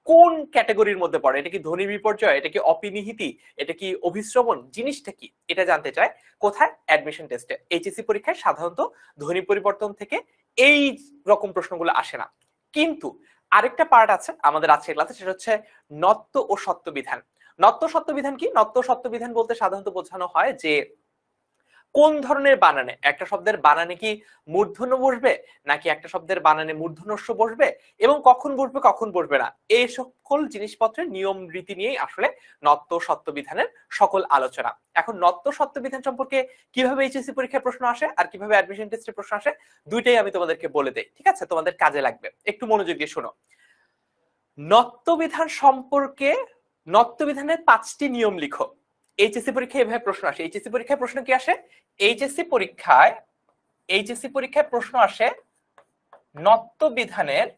কোন ক্যাটাগরির মধ্যে পড়ে, এটা কি ধ্বনি বিপর্যয়, এটা কি অপিনিহিতি, এটা কি অভিশ্রবণ, জিনিসটা কি এটা জানতে চায় কোথায়? অ্যাডমিশন টেস্টে। এইচএসসি পরীক্ষায় সাধারণত ধ্বনি পরিবর্তন থেকে এই রকম প্রশ্নগুলো আসে না। কিন্তু আরেকটা পার্ট আছে আমাদের আজকের ক্লাসে, সেটা হচ্ছে নত্ব ও সত্য বিধান। নত্ব সত্য বিধান কি? নত্ব সত্য বিধান বলতে সাধারণত বোঝানো হয় যে কোন ধরনের বানানে, একটা শব্দের বানানে কি মূর্ধন্য বসবে নাকি একটা শব্দের বানানে মূর্ধন্যস্ব বসবে, এবং কখন বসবে কখন বসবে না, এই সকল জিনিসপত্রের নিয়ম রীতি নিয়েই আসলে নত্ব সত্য বিধানের সকল আলোচনা। এখন নত্ব সত্য বিধান সম্পর্কে কিভাবে এইচএসসি পরীক্ষায় প্রশ্ন আসে আর কিভাবে অ্যাডমিশন টেস্টে প্রশ্ন আসে, দুইটাই আমি তোমাদেরকে বলে দেই, ঠিক আছে? তোমাদের কাজে লাগবে, একটু মনোযোগ দিয়ে শোনো। নত্ব বিধান সম্পর্কে, নত্ব বিধানের 5টি নিয়ম লিখো। এইচএসসি পরীক্ষায় এভাবে প্রশ্ন আসে। এইচএসসি পরীক্ষায় প্রশ্ন কি আসে? এইচএসসি পরীক্ষায় প্রশ্ন আসে নত্ব বিধানের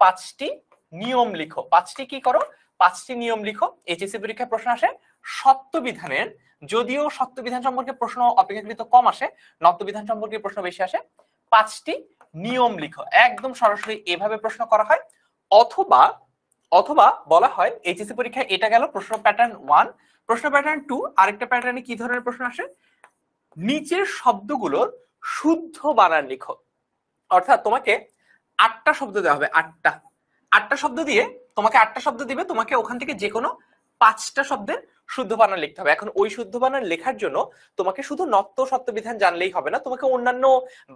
5টি নিয়ম লিখো। 5টি কি করো? 5টি নিয়ম লিখো। এইচএসসি পরীক্ষায় প্রশ্ন আসে সত্য বিধানের, যদিও সত্য বিধান সম্পর্কে প্রশ্ন অপেক্ষাকৃত কম আসে, নত্ব বিধান সম্পর্কে প্রশ্ন বেশি আসে। 5টি নিয়ম লিখো, একদম সরাসরি এভাবে প্রশ্ন করা হয়। অথবা অথবা বলা হয় এইচএসসি পরীক্ষায়, এটা গেল প্রশ্ন প্যাটার্ন 1। প্রশ্ন প্যাটার্ন 2, আরেকটা প্যাটার্নে কি ধরনের প্রশ্ন আসে? নিচের শব্দগুলোর শুদ্ধ বানান লিখো। অর্থাৎ তোমাকে 8টা শব্দ দেওয়া হবে, 8টা শব্দ দিয়ে, তোমাকে 8টা শব্দ দিবে, তোমাকে ওখান থেকে যে কোনো 5টা শব্দের শুদ্ধ বানান লিখতে হবে। এখন ওই শুদ্ধ বানান লেখার জন্য তোমাকে শুধু নত্ব সত্য বিধান জানলেই হবে না, তোমাকে অন্যান্য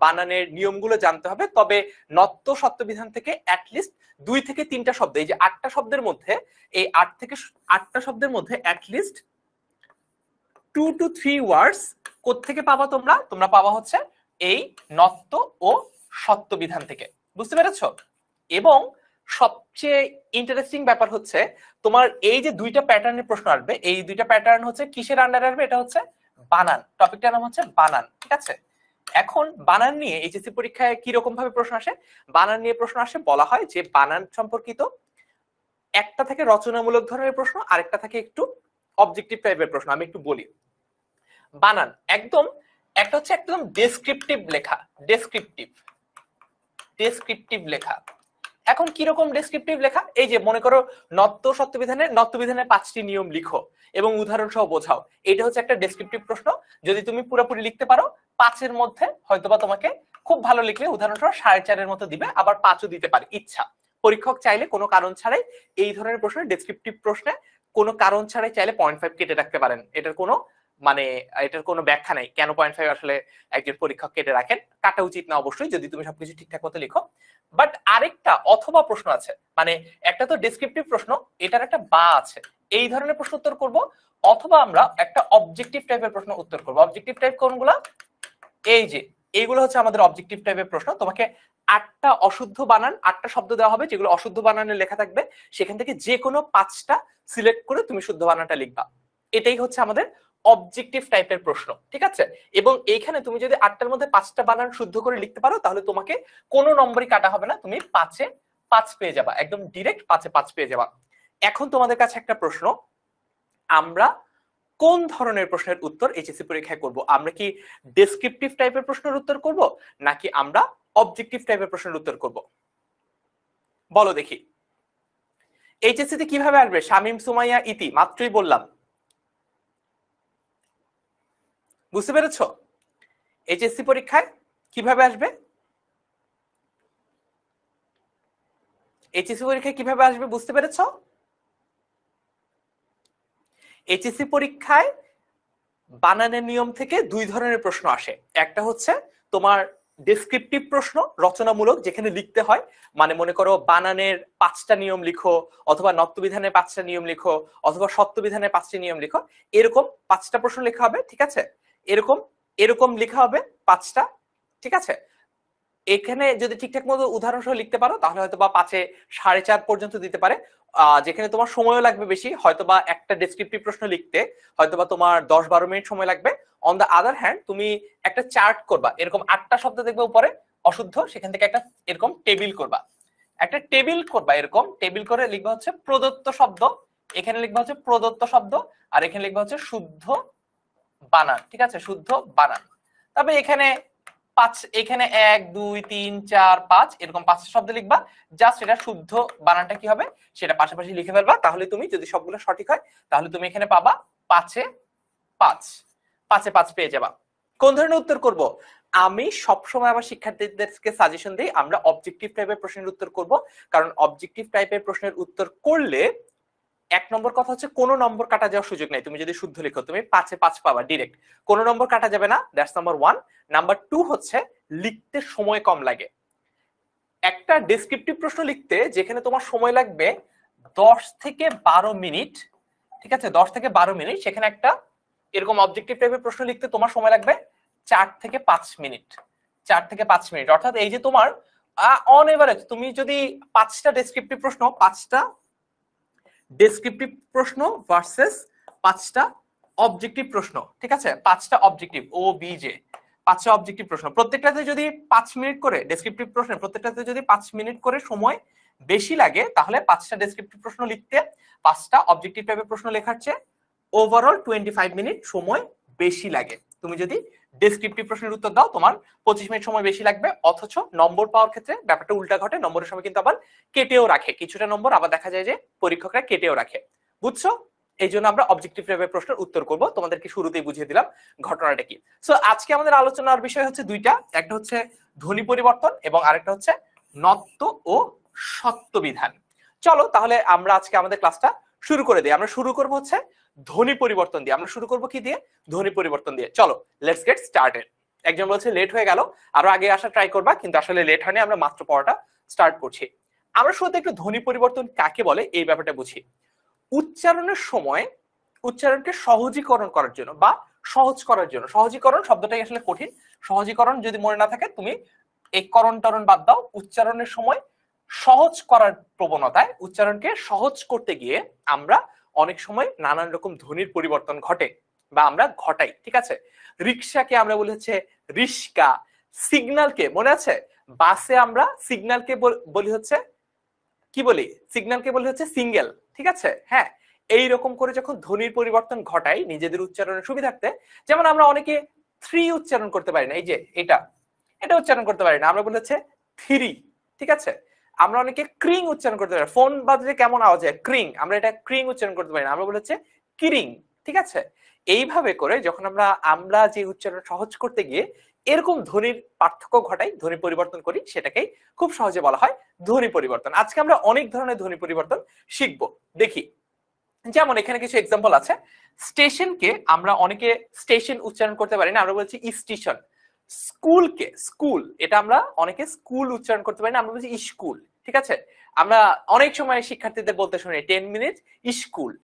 বানানের নিয়মগুলো জানতে হবে। তবে নত্ব সত্য বিধান থেকে অ্যাটলিস্ট 2 থেকে 3টা শব্দ, এই যে 8টা শব্দের মধ্যে, এই 8টা শব্দের মধ্যে অ্যাটলিস্ট 2 to 3 ওয়ার্ডস কোত্থেকে পাবা তোমরা? তোমরা পাবা হচ্ছে এই নত্ব ও সত্য বিধান থেকে। বুঝতে পেরেছো? এবং সবচেয়ে ইন্টারেস্টিং ব্যাপার হচ্ছে তোমার এই যে 2টা প্যাটার্নের প্রশ্ন আসবে, এই 2টা প্যাটার্ন হচ্ছে কিসের আন্ডারে আসবে? এটা হচ্ছে বানান। টপিকটার নাম হচ্ছে বানান, ঠিক আছে? এখন বানান নিয়ে এইচএসসি পরীক্ষায় কি রকম ভাবে প্রশ্ন আসে? বানান নিয়ে প্রশ্ন আসে, বলা হয় যে বানান সম্পর্কিত একটা থেকে রচনামূলক ধরনের প্রশ্ন, আরেকটা থেকে একটু অবজেক্টিভ টাইপের প্রশ্ন। আমি একটু বলি। বানান একদম, একটা হচ্ছে একদম ডেসক্রিপটিভ লেখা, ডেসক্রিপটিভ লেখা। এখন কি রকম ডেসক্রিপটিভ লেখা? এই যে মনে করো নত্ব সত্য বিধানের 5টি নিয়ম লিখো এবং উদাহরণ সহ বোঝাও, এটা হচ্ছে একটা ডেসক্রিপটিভ প্রশ্ন। যদি তুমি পুরোপুরি লিখতে পারো 5-এর মধ্যে হয়তোবা তোমাকে, খুব ভালো লিখলে উদাহরণ সহ 4.5-এর মতো দিবে, আবার 5ও দিতে পারে ইচ্ছা। পরীক্ষক চাইলে কোনো কারণ ছাড়াই এই ধরনের প্রশ্ন, ডেসক্রিপটিভ প্রশ্নে কোনো কারণ ছাড়াই চাইলে 0.5 কেটে রাখতে পারেন। এটার কোনো ব্যাখ্যা নাই কেন 0.5 আসলে একজন পরীক্ষক কেটে রাখেন। কাটা উচিত না অবশ্যই, যদি তুমি সবকিছু ঠিকঠাক মতো লিখো। বাট আরেকটা অথবা প্রশ্ন আছে, মানে একটা তো ডেসক্রিপটিভ প্রশ্ন, এটার একটা বা আছে। এই ধরনের প্রশ্ন উত্তর করব, অথবা আমরা একটা অবজেক্টিভ টাইপের প্রশ্ন উত্তর করব। অবজেক্টিভ টাইপ কোনগুলো? এই যে এইগুলো হচ্ছে আমাদের অবজেক্টিভ টাইপের প্রশ্ন। তোমাকে 8টা অশুদ্ধ বানান, 8টা শব্দ দেওয়া হবে যেগুলো অশুদ্ধ বানানে লেখা থাকবে, সেখান থেকে যে কোনো 5টা সিলেক্ট করে তুমি শুদ্ধ বানানটা লিখবা। এটাই হচ্ছে আমাদের অবজেক্টিভ টাইপের প্রশ্ন, ঠিক আছে? এবং এইখানে তুমি যদি 8টার মধ্যে 5টা বানান শুদ্ধ করে লিখতে পারো, তাহলে তোমাকে কোনো নম্বরই কাটা হবে না, তুমি 5-এ 5 পেয়ে যাবা, একদম ডিরেক্ট 5-এ 5 পেয়ে যাবা। এখন তোমাদের কাছে একটা প্রশ্ন, আমরা কোন ধরনের প্রশ্নের উত্তর এইচএসসি পরীক্ষায় করব? আমরা কি ডেসক্রিপটিভ টাইপের প্রশ্নের উত্তর করব নাকি আমরা অবজেক্টিভ টাইপের প্রশ্নের উত্তর করব? বলো দেখি। এইচএসসি তে কিভাবে আসবে? শামীম, সুমাইয়া, ইতি, মাত্রই বললাম। বুঝতে পেরেছো? এইচএসসি পরীক্ষায় কিভাবে আসবে? এইচএসসি পরীক্ষায় কিভাবে আসবে বুঝতে পেরেছো? এইচএসসি পরীক্ষায় বানানের নিয়ম থেকে 2 ধরনের প্রশ্ন আসে। একটা হচ্ছে তোমার ডেসক্রিপটিভ প্রশ্ন, রচনামূলক, যেখানে লিখতে হয়, মানে মনে করো বানানের 5টা নিয়ম লিখো, অথবা নত্ব বিধানের 5টা নিয়ম লিখো, অথবা সত্য বিধানের 5টি নিয়ম লিখো, এরকম 5টা প্রশ্ন লেখা হবে, ঠিক আছে? এরকম লেখা হবে 5টা, ঠিক আছে? এখানে যদি ঠিকঠাক মতো উদাহরণ সহ লিখতে পারো, তাহলে হয়তো বা 5-এ 4.5 পর্যন্ত দিতে পারে। যেখানে তোমার সময়ও লাগবে বেশি, হয়তোবা একটা ডেসক্রিপটিভ প্রশ্ন লিখতে হয়তোবা তোমার 10-12 মিনিট সময় লাগবে। অন দা আদার হ্যান্ড, তুমি একটা চার্ট করবা, এরকম 8টা শব্দ দেখবে উপরে অশুদ্ধ, সেখান থেকে একটা এরকম টেবিল করবা, এরকম টেবিল করে লিখবা হচ্ছে প্রদত্ত শব্দ, এখানে লিখবা হচ্ছে প্রদত্ত শব্দ, আর এখানে লিখবা হচ্ছে শুদ্ধ বানান, ঠিক আছে? শুদ্ধ বানান। তবে এখানে পাঁচ, এখানে 1 2 3 4 5 এরকম 5টা শব্দ লিখবা, জাস্ট এটা শুদ্ধ বানানটা কি হবে সেটা পাশাপাশি লিখে ফেলবা। তাহলে তুমি যদি সবগুলো সঠিক হয় তাহলে তুমি এখানে পাবা 5 এ 5, 5 এ 5 পেয়ে যাবা। কোন ধরনের উত্তর করব? আমি সবসময় আমার শিক্ষার্থীদেরকে সাজেশন দিই আমরা অবজেক্টিভ টাইপের প্রশ্নের উত্তর করব, কারণ অবজেক্টিভ টাইপের প্রশ্নের উত্তর করলে 1 নম্বর কথা হচ্ছে কোনো নম্বর কাটা যাওয়ার সুযোগ নাই। তুমি যদি শুদ্ধ লিখো তুমি 5 এ 5 পাবা ডিরেক্ট, কোনো নম্বর কাটা যাবে না। That's number 1। নাম্বার 2 হচ্ছে লিখতে সময় কম লাগে। একটা ডেসক্রিপটিভ প্রশ্ন লিখতে যেখানে তোমার সময় লাগবে 10 থেকে 12 মিনিট, ঠিক আছে, 10 থেকে 12 মিনিট, সেখানে একটা এরকম অবজেক্টিভ টাইপের প্রশ্ন লিখতে তোমার সময় লাগবে 4 থেকে 5 মিনিট, 4 থেকে 5 মিনিট। অর্থাৎ এই যে তোমার অন এভারেজ তুমি যদি 5টা ডেসক্রিপটিভ প্রশ্ন, 5টা ডেসক্রিপটিভ প্রশ্ন ভার্সেস 5টা অবজেক্টিভ প্রশ্ন, ঠিক আছে, 5টা অবজেক্টিভ ও বি জে, 5টা অবজেক্টিভ প্রশ্ন, প্রত্যেকটাতে যদি 5 মিনিট করে ডেসক্রিপটিভ প্রশ্ন, প্রত্যেকটাতে যদি 5 মিনিট করে সময় বেশি লাগে, তাহলে 5টা ডেসক্রিপটিভ প্রশ্ন লিখতে 5টা অবজেক্টিভ টাইপের প্রশ্ন লেখার চেয়ে ওভারঅল 25 মিনিট সময় বেশি লাগে। তুমি যদি ডেসক্রিপটিভ প্রশ্নের উত্তর দাও তোমার 25 মিনিট সময় বেশি লাগবে, অথচ নম্বর পাওয়ার ক্ষেত্রে ব্যাপারটা উল্টা ঘটে। নম্বরের সময় কিন্তু আবার কেটেও রাখে, কিছুটা নম্বর আবার দেখা যায় যে পরীক্ষকরা কেটেও রাখে। বুঝছো? এই জন্য আমরা অবজেক্টিভ টাইপের প্রশ্নের উত্তর করব। তোমাদেরকে শুরুতেই বুঝিয়ে দিলাম ঘটনাটা কি। সো আজকে আমাদের আলোচনার বিষয় হচ্ছে দুইটা, একটা হচ্ছে ধ্বনি পরিবর্তন এবং আরেকটা হচ্ছে নত্ব ও সত্য বিধান। চলো তাহলে আমরা আজকে আমাদের ক্লাসটা শুরু করে দিই। আমরা শুরু করব হচ্ছে ধ্বনি পরিবর্তন দিয়ে। আমরা শুরু করব কি দিয়ে? ধ্বনি পরিবর্তন দিয়ে। চলো লেটস গেট স্টার্টেড। একজন বলছে লেট হয়ে গেল, আরো আগে আসা ট্রাই করবা, কিন্তু আসলে লেট হয়নি, আমরা মাত্র পড়াটা স্টার্ট করছি। আমরা শুরুতে একটু ধ্বনি পরিবর্তন কাকে বলে এই ব্যাপারটা বুঝি। উচ্চারণের সময় উচ্চারণকে সহজীকরণ করার জন্য বা সহজ করার জন্য, সহজীকরণ শব্দটাই আসলে কঠিন, সহজীকরণ যদি মনে না থাকে তুমি এই করণ টরণ বাদ দাও, উচ্চারণের সময় সহজ করার প্রবণতায় উচ্চারণকে সহজ করতে গিয়ে আমরা অনেক সময় নানান রকম ধ্বনির পরিবর্তন ঘটে বা আমরা ঘটাই, ঠিক আছে। রিক্সাকে আমরা বলি হচ্ছে রিস্কা, সিগন্যালকে মনে আছে বাসে আমরা সিগন্যালকে বলি হচ্ছে কি বলি, সিগন্যালকে বলি হচ্ছে সিঙ্গেল, ঠিক আছে। হ্যাঁ, এইরকম করে যখন ধ্বনির পরিবর্তন ঘটাই নিজেদের উচ্চারণের সুবিধার্থে, যেমন আমরা অনেকে 3 উচ্চারণ করতে পারি না, এই যে এটা উচ্চারণ করতে পারি না, আমরা বলি হচ্ছে 3, ঠিক আছে। আমরা অনেকে ক্রিং উচ্চারণ করতে পারি, ফোন বাজলে কেমন আওয়াজ হয় ক্রিং, আমরা এটা ক্রিং উচ্চারণ করতে পারি না, আমরা বলি হচ্ছে কিরিং, ঠিক আছে। এইভাবে করে যখন আমরা যে উচ্চারণ সহজ করতে গিয়ে এরকম ধ্বনির পার্থক্য ঘটাই, ধ্বনি পরিবর্তন করি, সেটাকেই খুব সহজে বলা হয় ধ্বনি পরিবর্তন। আজকে আমরা অনেক ধরনের ধ্বনি পরিবর্তন শিখবো, দেখি। যেমন এখানে কিছু এক্সাম্পল আছে। স্টেশনকে আমরা অনেকে স্টেশন উচ্চারণ করতে পারি না, আমরা বলছি স্টেশন। স্কুলকে স্কুল, এটা আমরা অনেকে স্কুল উচ্চারণ করতে পারি না, আমরা বলছি স্কুল, ঠিক আছে। আমরা অনেক সময় শিক্ষার্থীদের বলতে শুনি 10 মিনিট স্কুল,